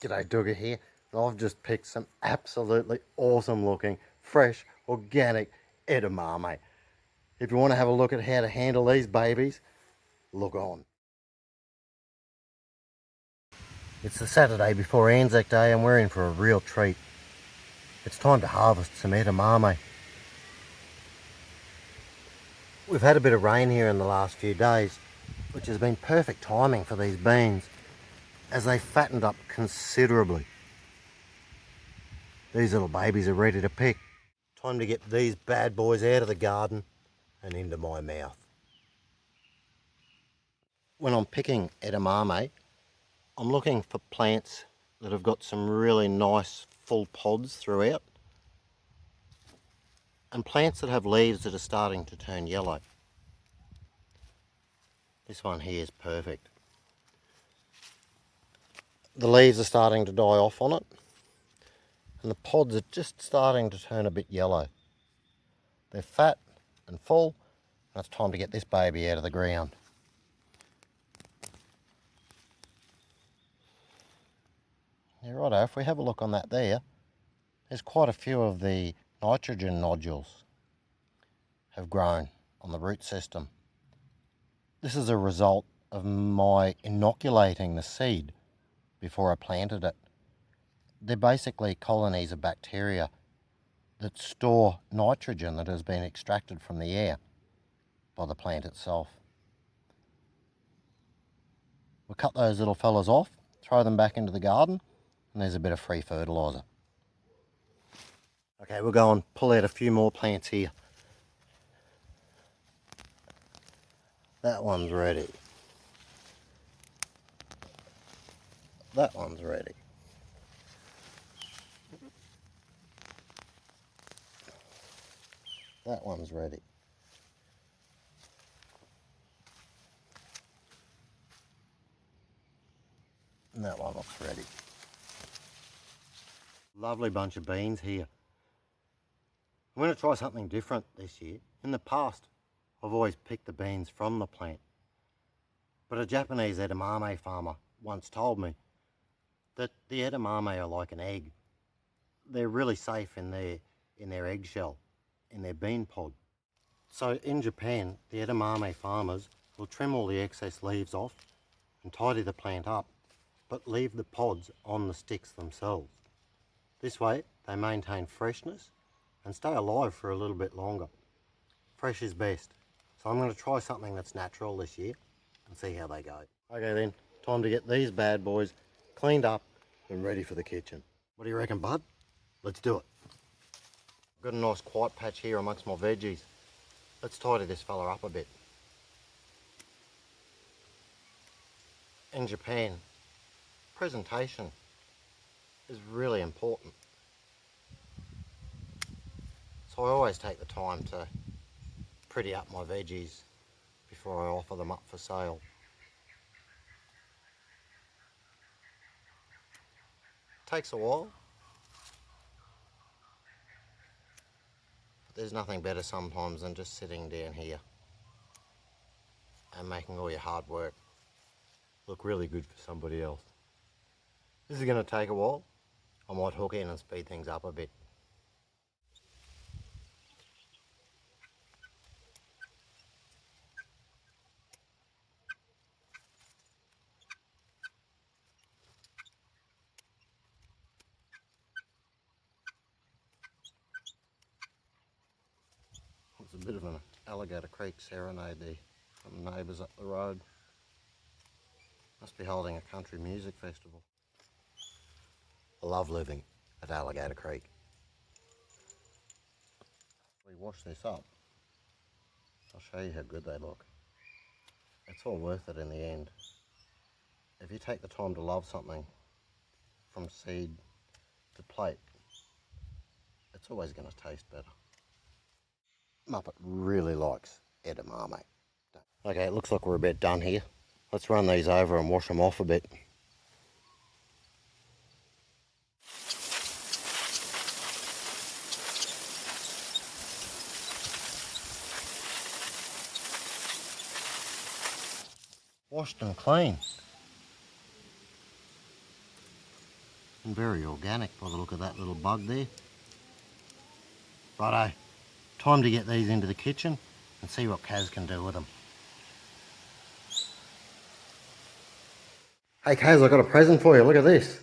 G'day, Duggar here, and I've just picked some absolutely awesome looking, fresh, organic edamame. If you want to have a look at how to handle these babies, look on. It's the Saturday before Anzac Day and we're in for a real treat. It's time to harvest some edamame. We've had a bit of rain here in the last few days, which has been perfect timing for these beans as they fattened up considerably. These little babies are ready to pick. Time to get these bad boys out of the garden and into my mouth. When I'm picking edamame, I'm looking for plants that have got some really nice full pods throughout, and plants that have leaves that are starting to turn yellow. This one here is perfect. The leaves are starting to die off on it, and the pods are just starting to turn a bit yellow. They're fat and full, and it's time to get this baby out of the ground. Yeah, righto, if we have a look on that there's quite a few of the nitrogen nodules have grown on the root system. This is a result of my inoculating the seed before I planted it. They're basically colonies of bacteria that store nitrogen that has been extracted from the air by the plant itself. We'll cut those little fellas off, throw them back into the garden, and there's a bit of free fertiliser. Okay, we'll go and pull out a few more plants here. That one's ready. That one's ready. That one's ready. And that one looks ready. Lovely bunch of beans here. I'm going to try something different this year. In the past, I've always picked the beans from the plant. But a Japanese edamame farmer once told me that the edamame are like an egg. They're really safe in their eggshell, in their bean pod. So in Japan, the edamame farmers will trim all the excess leaves off and tidy the plant up, but leave the pods on the sticks themselves. This way, they maintain freshness and stay alive for a little bit longer. Fresh is best. So I'm going to try something that's natural this year and see how they go. Okay then, time to get these bad boys cleaned up and ready for the kitchen. What do you reckon, bud? Let's do it. I've got a nice quiet patch here amongst my veggies. Let's tidy this fella up a bit. In Japan, presentation is really important. So I always take the time to pretty up my veggies before I offer them up for sale. Takes a while, but there's nothing better sometimes than just sitting down here and making all your hard work look really good for somebody else. This is going to take a while. I might hook in and speed things up a bit. It's a bit of an Alligator Creek serenade there from neighbours up the road. Must be holding a country music festival. I love living at Alligator Creek. We wash this up. I'll show you how good they look. It's all worth it in the end. If you take the time to love something from seed to plate, it's always going to taste better. Muppet really likes edamame. Okay, it looks like we're about done here. Let's run these over and wash them off a bit. Washed and clean. And very organic by the look of that little bug there. Righto, time to get these into the kitchen and see what Kaz can do with them. Hey Kaz, I've got a present for you, look at this.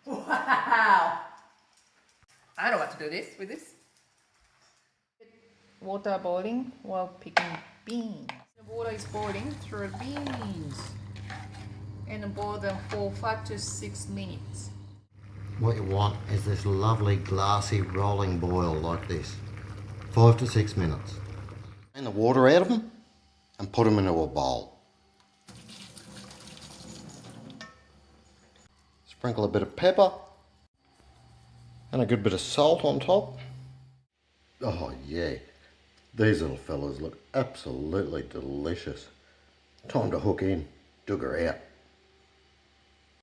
Wow! I know what to do with this. Water boiling while picking beans. The water is boiling through beans. And boil them for 5 to 6 minutes. What you want is this lovely glassy rolling boil like this. 5 to 6 minutes. Drain the water out of them and put them into a bowl. Sprinkle a bit of pepper and a good bit of salt on top. Oh yeah, these little fellas look absolutely delicious. Time to hook in, dugger out.